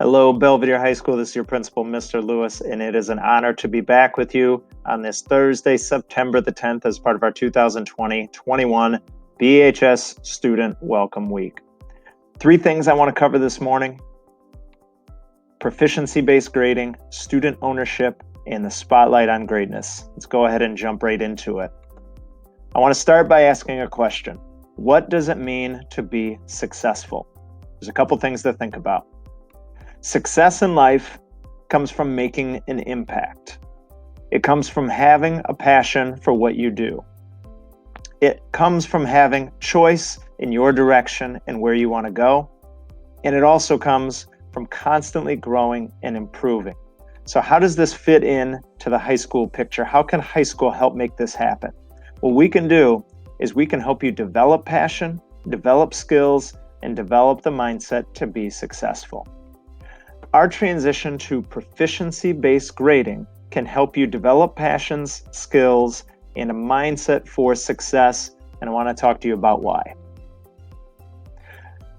Hello, Belvedere High School. This is your principal, Mr. Lewis, and it is an honor to be back with you on this Thursday, September the 10th, as part of our 2020-21 BHS Student Welcome Week. 3 things I want to cover this morning: proficiency-based grading, student ownership, and the spotlight on greatness. Let's go ahead and jump right into it. I want to start by asking a question. What does it mean to be successful? There's a couple things to think about. Success in life comes from making an impact. It comes from having a passion for what you do. It comes from having choice in your direction and where you want to go. And it also comes from constantly growing and improving. So how does this fit in to the high school picture? How can high school help make this happen? What we can do is we can help you develop passion, develop skills, and develop the mindset to be successful. Our transition to proficiency-based grading can help you develop passions, skills, and a mindset for success, and I want to talk to you about why.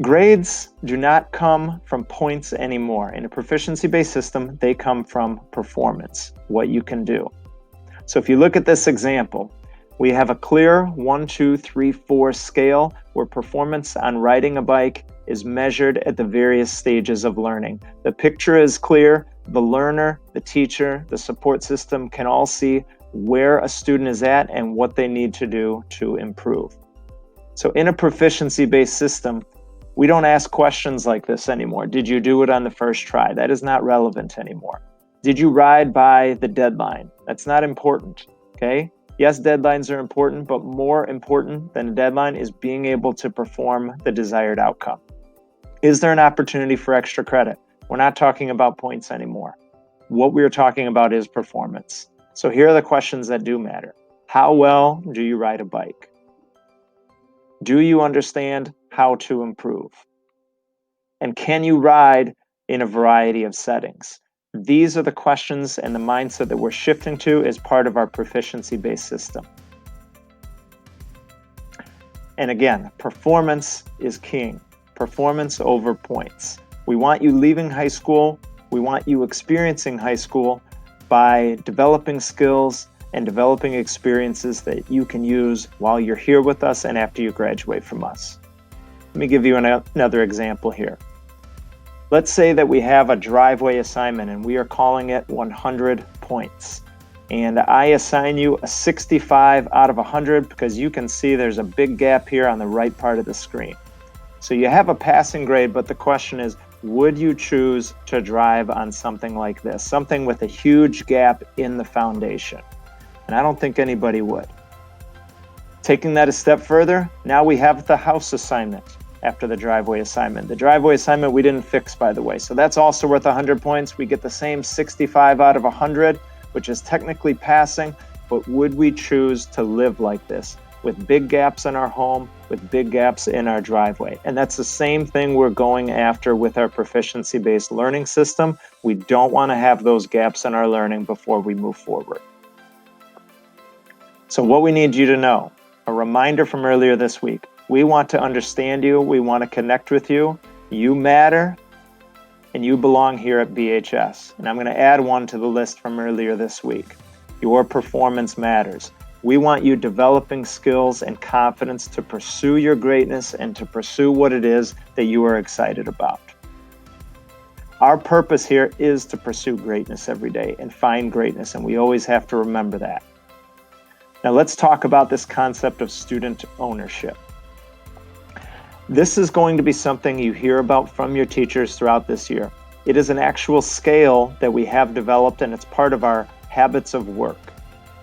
Grades do not come from points anymore. In a proficiency-based system, they come from performance, what you can do. So if you look at this example, we have a clear 1, 2, 3, 4 scale where performance on riding a bike is measured at the various stages of learning. The picture is clear. The learner, the teacher, the support system can all see where a student is at and what they need to do to improve. So in a proficiency-based system, we don't ask questions like this anymore. Did you do it on the first try? That is not relevant anymore. Did you ride by the deadline? That's not important, okay? Yes, deadlines are important, but more important than a deadline is being able to perform the desired outcome. Is there an opportunity for extra credit? We're not talking about points anymore. What we're talking about is performance. So here are the questions that do matter. How well do you ride a bike? Do you understand how to improve? And can you ride in a variety of settings? These are the questions and the mindset that we're shifting to as part of our proficiency-based system. And again, performance is king. Performance over points. We want you leaving high school. We want you experiencing high school by developing skills and developing experiences that you can use while you're here with us and after you graduate from us. Let me give you another example here. Let's say that we have a driveway assignment and we are calling it 100 points. And I assign you a 65 out of 100 because you can see there's a big gap here on the right part of the screen. So you have a passing grade, but the question is, would you choose to drive on something like this? Something with a huge gap in the foundation? And I don't think anybody would. Taking that a step further, now we have the house assignment after the driveway assignment. The driveway assignment we didn't fix, by the way. So that's also worth 100 points. We get the same 65 out of 100, which is technically passing, but would we choose to live like this with big gaps in our home, with big gaps in our driveway? And that's the same thing we're going after with our proficiency-based learning system. We don't want to have those gaps in our learning before we move forward. So what we need you to know, a reminder from earlier this week, we want to understand you, we want to connect with you. You matter, and you belong here at BHS. And I'm going to add one to the list from earlier this week. Your performance matters. We want you developing skills and confidence to pursue your greatness and to pursue what it is that you are excited about. Our purpose here is to pursue greatness every day and find greatness, and we always have to remember that. Now let's talk about this concept of student ownership. This is going to be something you hear about from your teachers throughout this year. It is an actual scale that we have developed, and it's part of our habits of work,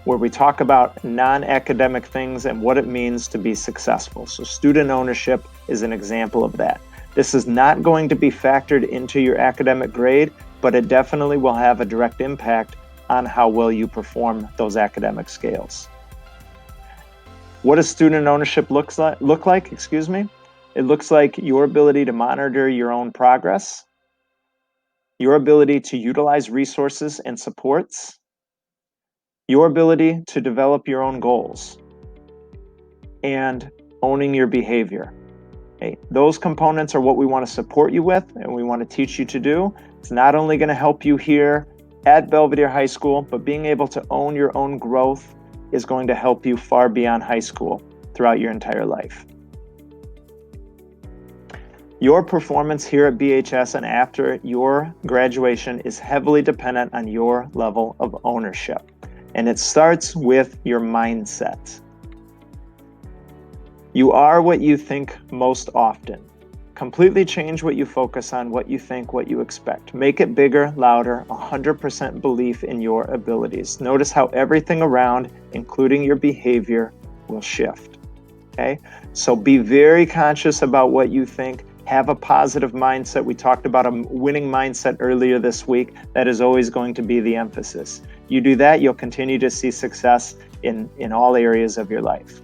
where we talk about non-academic things and what it means to be successful. So student ownership is an example of that. This is not going to be factored into your academic grade, but it definitely will have a direct impact on how well you perform those academic scales. What does student ownership look like? It looks like your ability to monitor your own progress, your ability to utilize resources and supports, your ability to develop your own goals, and owning your behavior. Okay? Those components are what we want to support you with, and we want to teach you to do. It's not only going to help you here at Belvedere High School, but being able to own your own growth is going to help you far beyond high school throughout your entire life. Your performance here at BHS and after your graduation is heavily dependent on your level of ownership. And it starts with your mindset. You are what you think most often. Completely change what you focus on, what you think, what you expect. Make it bigger, louder, 100% belief in your abilities. Notice how everything around, including your behavior, will shift. Okay? So be very conscious about what you think. Have a positive mindset. We talked about a winning mindset earlier this week. That is always going to be the emphasis. You do that, you'll continue to see success in all areas of your life.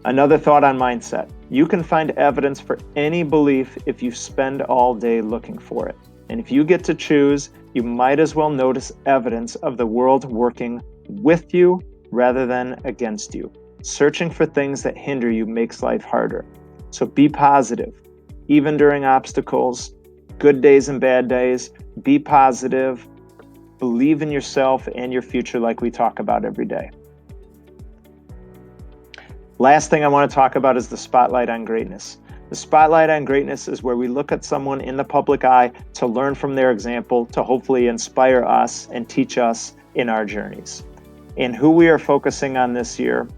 Another thought on mindset. You can find evidence for any belief if you spend all day looking for it. And if you get to choose, you might as well notice evidence of the world working with you rather than against you. Searching for things that hinder you makes life harder. So be positive, even during obstacles, good days and bad days. Be positive, believe in yourself and your future like we talk about every day. Last thing I want to talk about is the spotlight on greatness. The spotlight on greatness is where we look at someone in the public eye to learn from their example, to hopefully inspire us and teach us in our journeys. And who we are focusing on this year,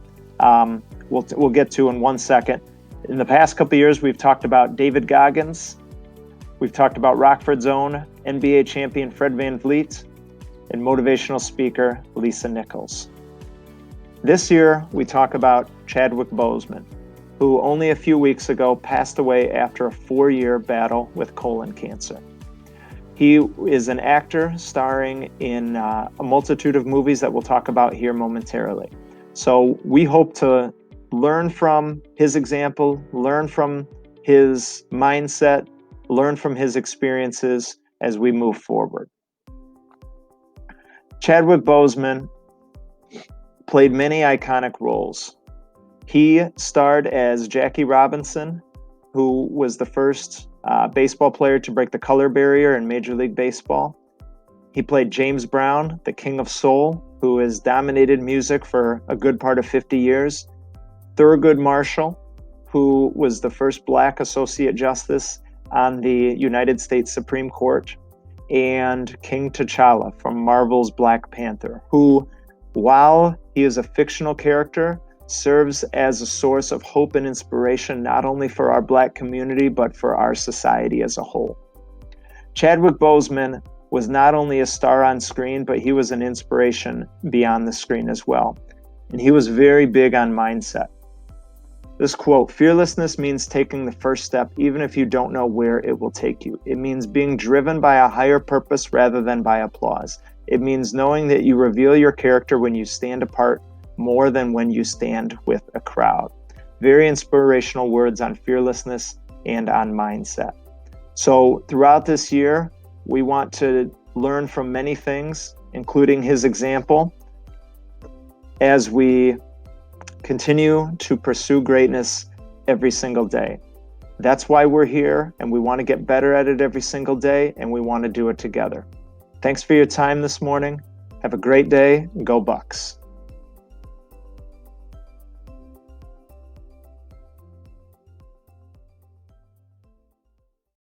we'll get to in 1 second. In the past couple of years, we've talked about David Goggins, we've talked about Rockford's own NBA champion Fred VanVleet, and motivational speaker Lisa Nichols. This year, we talk about Chadwick Boseman, who only a few weeks ago passed away after a 4-year battle with colon cancer. He is an actor starring in a multitude of movies that we'll talk about here momentarily. So we hope to learn from his example, learn from his mindset, learn from his experiences as we move forward. Chadwick Boseman played many iconic roles. He starred as Jackie Robinson, who was the first baseball player to break the color barrier in Major League Baseball. He played James Brown, the King of Soul, who has dominated music for a good part of 50 years. Thurgood Marshall, who was the first Black Associate Justice on the United States Supreme Court, and King T'Challa from Marvel's Black Panther, who, while he is a fictional character, serves as a source of hope and inspiration not only for our Black community, but for our society as a whole. Chadwick Boseman was not only a star on screen, but he was an inspiration beyond the screen as well. And he was very big on mindset. This quote, "Fearlessness means taking the first step even if you don't know where it will take you. It means being driven by a higher purpose rather than by applause. It means knowing that you reveal your character when you stand apart more than when you stand with a crowd." Very inspirational words on fearlessness and on mindset. So throughout this year, we want to learn from many things, including his example, as we continue to pursue greatness every single day. That's why we're here, and we want to get better at it every single day, and we want to do it together. Thanks for your time this morning. Have a great day. Go Bucks.